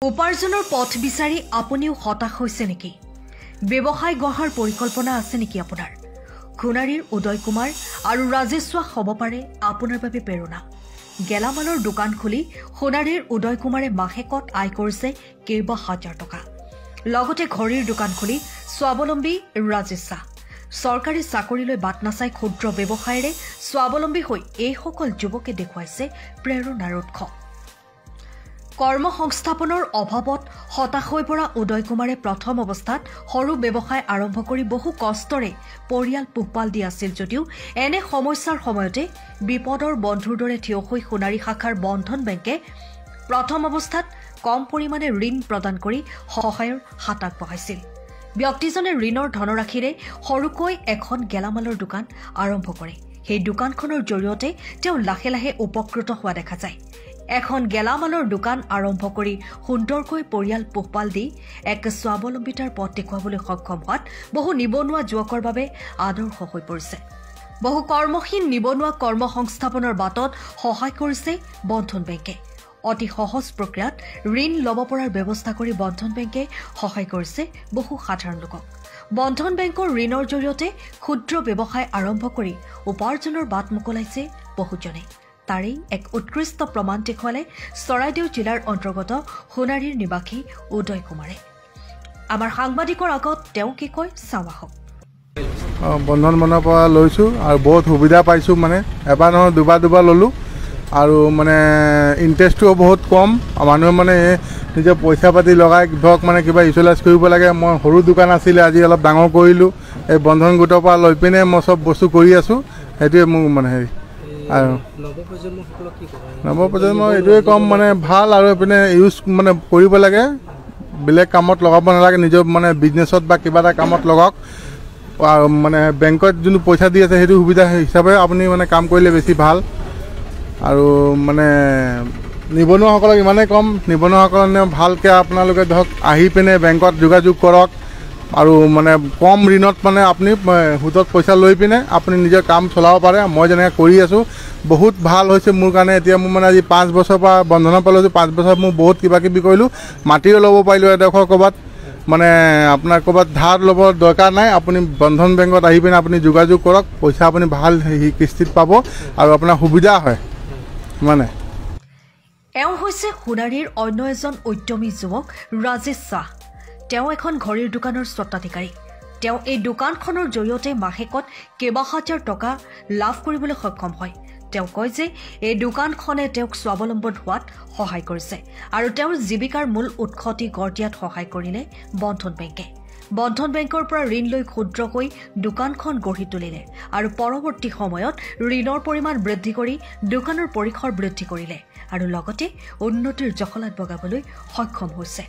উপাৰ্জনৰ পথ বিচাৰি আপুনিও হতাশ হৈছে নেকি? ব্যৱসায় গঢ়াৰ পৰিকল্পনা আছে নেকি আপোনাৰ? খুনাৰীৰ উদয় কুমাৰ আৰু ৰাজেশ্বা হ'ব পাৰে আপোনাৰ বাবে প্ৰেৰণা। গেলামালৰ দোকান খুলি খুনাৰীৰ উদয় কুমাৰে মাহেকত আয় কৰিছে কেইবা হাজাৰ টকা। লগতে ঘড়ীৰ দোকান খুলি স্বাৱলম্বী ৰাজেশ্বা। চৰকাৰী চাকৰিলৈ বাট নাচাই ক্ষুদ্ৰ ব্যৱসায়েৰে স্বাৱলম্বী হৈ এইসকল যুৱকে দেখুৱাইছে প্ৰেৰণাৰ উৎস। কৰ্মসংস্থাপনৰ অভাৱত হতাশ হৈ পৰা উদয় কুমাৰে প্ৰথম অৱস্থাত সৰু ব্যৱসায় আৰম্ভ কৰি বহু কষ্টৰে পৰিয়াল পোহপাল দি আছিল যদিও এনে সমস্যাৰ সময়তে বিপদৰ বন্ধুৰ দৰে থিয় হৈ সোণাৰী শাখাৰ বন্ধন বেংকে প্ৰথম অৱস্থাত কম পৰিমাণে ঋণ প্ৰদান কৰি সহায়ৰ হাত আগবঢ়াইছিল। ব্যক্তিজনে ঋণৰ ধনৰাশিৰে সৰুকৈ এখন গেলামালৰ দোকান আৰম্ভ কৰে। সেই দোকানখনৰ জৰিয়তে তেওঁ লাহে লাহে উপকৃত হোৱা দেখা যায়। এখন গেলামালৰ দোকান আৰম্ভ কৰি সুন্দৰকৈ পৰিয়াল পোহপাল দি এক স্বাৱলম্বিতাৰ পথ দেখুৱাবলৈ সক্ষম হোৱাত বহু নিবনুৱা যুৱকৰ বাবে আদৰ্শ হৈ পৰিছে। বহু কৰ্মহীন নিবনুৱা কৰ্মসংস্থাপনৰ বাটত সহায় কৰিছে বন্ধন বেংকে। অতি সহজ প্ৰক্ৰিয়াত ঋণ ল'ব পৰাৰ ব্যৱস্থা কৰি বন্ধন বেংকে সহায় কৰিছে বহু সাধাৰণ লোকক। বন্ধন বেংকৰ ঋণৰ জৰিয়তে ক্ষুদ্ৰ ব্যৱসায় আৰম্ভ কৰি উপাৰ্জনৰ বাট মোকলাইছে বহুজনে। তাৰেই এক উৎকৃষ্ট প্ৰমাণ দেখুৱালে চৰাইদেউ জিলাৰ অন্তৰ্গত সোণাৰীৰ নিবাসী উদয় কুমাৰে। আমাৰ সাংবাদিকৰ আগত তেওঁ কি কয় চাওঁ আহক। বন্ধন মনৰ পৰা লৈছোঁ আৰু বহুত সুবিধা পাইছোঁ। মানে এবাৰ নহয় দুবাৰ ল'লোঁ আৰু মানে ইণ্টাৰেষ্টটোও বহুত কম। মানুহে মানে নিজৰ পইচা পাতি লগাই ধৰক মানে কিবা ইউটিলাইজ কৰিব লাগে। মই সৰু দোকান আছিলে, আজি অলপ ডাঙৰ কৰিলোঁ। এই বন্ধন গোটৰ পৰা লৈ পিনে মই চব বস্তু কৰি আছোঁ। সেইটোৱে মোৰ মানে হেৰি। আৰু নৱপ্ৰজন্ম এইটোৱে কম মানে ভাল আৰু এইপিনে ইউজ মানে কৰিব লাগে। বেলেগ কামত লগাব নালাগে, নিজৰ মানে বিজনেছত বা কিবা এটা কামত লগাওক। মানে বেংকত যোনটো পইচা দি আছে সেইটো সুবিধা হিচাপে আপুনি মানে কাম কৰিলে বেছি ভাল। আৰু মানে নিবনুৱাসকলক ইমানেই কম, নিবনুৱাসকলে ভালকৈ আপোনালোকে ধৰক আহি পিনে বেংকত যোগাযোগ কৰক আৰু মানে কম ঋণত মানে আপুনি সুদত পইচা লৈ পিনে আপুনি নিজৰ কাম চলাব পাৰে। মই যেনেকৈ কৰি আছোঁ বহুত ভাল হৈছে মোৰ কাৰণে। এতিয়া মোৰ মানে আজি 5 বছৰৰ পৰা বন্ধনৰ পৰা লৈছোঁ। 5 বছৰত মোৰ বহুত কিবা কিবি কৰিলোঁ। মাটিও ল'ব পাৰিলোঁ এডোখৰ ক'ৰবাত। মানে আপোনাৰ ক'ৰবাত ধাৰ ল'ব দৰকাৰ নাই। আপুনি বন্ধন বেংকত আহি পিনে আপুনি যোগাযোগ কৰক, পইচা আপুনি ভাল কিস্তিত পাব আৰু আপোনাৰ সুবিধা হয়। মানে এওঁ হৈছে সোণাৰীৰ অন্য এজন উদ্যমী যুৱক ৰাজেশ্বা। তেওঁ এখন ঘড়ীৰ দোকানৰ স্বত্বাধিকাৰী। তেওঁ এই দোকানখনৰ জৰিয়তে মাহেকত কেইবা হাজাৰ টকা লাভ কৰিবলৈ সক্ষম হয়। তেওঁ কয় যে এই দোকানখনে তেওঁক স্বাৱলম্বন হোৱাত সহায় কৰিছে আৰু তেওঁৰ জীৱিকাৰ মূল উৎসটি গঢ় দিয়াত সহায় কৰিলে বন্ধন বেংকে। বন্ধন বেংকৰ পৰা ঋণ লৈ ক্ষুদ্ৰকৈ দোকানখন গঢ়ি তুলিলে আৰু পৰৱৰ্তী সময়ত ঋণৰ পৰিমাণ বৃদ্ধি কৰি দোকানৰ পৰিসৰ বৃদ্ধি কৰিলে আৰু লগতে উন্নতিৰ জখলাত বগাবলৈ সক্ষম হৈছে।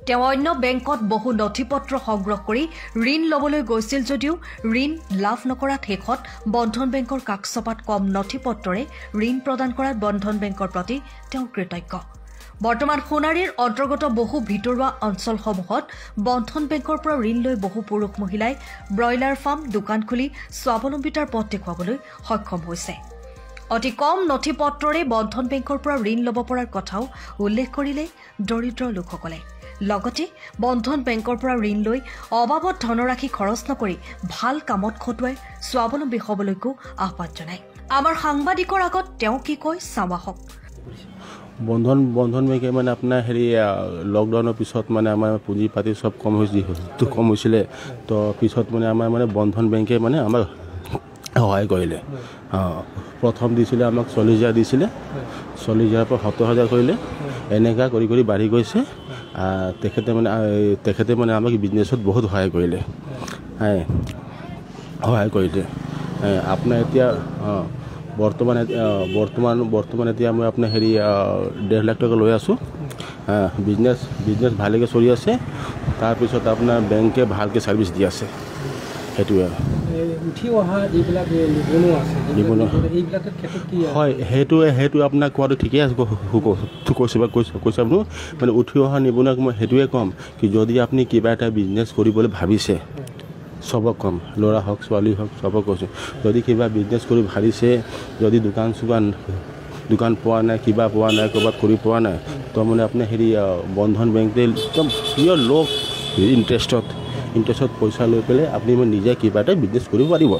তেওঁ অন্য বেংকত বহু নথি পত্ৰ সংগ্ৰহ কৰি ঋণ ল'বলৈ গৈছিল যদিও ঋণ লাভ নকৰাত শেষত বন্ধন বেংকৰ কাকচপাত কম নথি পত্ৰৰে ঋণ প্ৰদান কৰাত বন্ধন বেংকৰ প্ৰতি তেওঁ কৃতজ্ঞ। বৰ্তমান সোণাৰীৰ অন্তৰ্গত বহু ভিতৰুৱা অঞ্চলসমূহত বন্ধন বেংকৰ পৰা ঋণ লৈ বহু পুৰুষ মহিলাই ব্ৰইলাৰ ফাৰ্ম দোকান খুলি স্বাৱলম্বিতাৰ পথ দেখুৱাবলৈ সক্ষম হৈছে। অতি কম নথি পত্ৰৰে বন্ধন বেংকৰ পৰা ঋণ ল'ব পৰাৰ কথাও উল্লেখ কৰিলে দৰিদ্ৰ লোকসকলে। লগতে বন্ধন বেংকৰ পৰা ঋণ লৈ অবাবত ধনৰাশি খৰচ নকৰি ভাল কামত খটুৱাই স্বাৱলম্বী হ'বলৈকো আহ্বান জনায়। আমাৰ সাংবাদিকৰ আগত তেওঁ কি কয় চাওঁ আহক। বন্ধন বেংকে মানে আপোনাৰ হেৰি লকডাউনৰ পিছত মানে আমাৰ পুঁজি পাতি চব কম হৈছিলে। তো পিছত মানে আমাৰ মানে বন্ধন বেংকে মানে আমাক সহায় কৰিলে। প্ৰথম দিছিলে আমাক 40,000 দিছিলে। 40,000ৰ পৰা 70,000 কৰিলে। এনেকুৱা কৰি কৰি বাঢ়ি গৈছে। তেখেতে মানে আমাক বিজনেছত বহুত সহায় কৰিলে। আপোনাৰ এতিয়া বৰ্তমান এতিয়া মই আপোনাৰ হেৰি 1.5 লাখ টকা লৈ আছোঁ। বিজনেছ ভালকৈ চলি আছে। তাৰপিছত আপোনাৰ বেংকে ভালকৈ ছাৰ্ভিচ দি আছে। সেইটোৱে হয়। সেইটো আপোনাক কোৱাটো ঠিকেই আছে কৈছে আপুনি। মানে উঠি অহা নিবনুৱাক মই সেইটোৱে ক'ম কি যদি আপুনি কিবা এটা বিজনেছ কৰিবলৈ ভাবিছে, চবক কম, ল'ৰা হওক ছোৱালী হওক চবক কৈছোঁ, যদি কিবা বিজনেছ কৰি ভাবিছে, যদি দোকান চোকান দোকান পোৱা নাই কিবা পোৱা নাই ক'ৰবাত কৰি পোৱা নাই তো মানে আপুনি হেৰি বন্ধন বেংকে একদম পিয়ৰ ল' ইণ্টাৰেষ্টত পইচা লৈ পেলাই আপুনি মানে নিজে কিবা এটা বিজনেছ কৰিব পাৰিব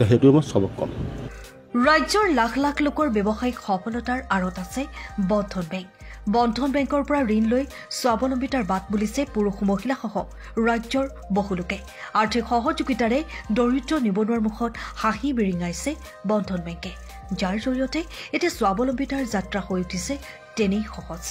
সেইটোৱে মই চবক ক'ম ৰাজ্যৰ লাখ লাখ লোকৰ ব্যৱসায়িক সফলতাৰ আঁৰত আছে বন্ধন বেংক বন্ধন বেংকৰ পৰা ঋণ লৈ স্বাৱলম্বিতাৰ বাট বুলিছে পুৰুষ মহিলাসহ ৰাজ্যৰ বহু লোকে আৰ্থিক সহযোগিতাৰে দৰিদ্ৰ নিবনুৱাৰ মুখত হাঁহি বিৰিঙাইছে বন্ধন বেংকে যাৰ জৰিয়তে এতিয়া স্বাৱলম্বিতাৰ যাত্ৰা হৈ উঠিছে তেনেই সহজ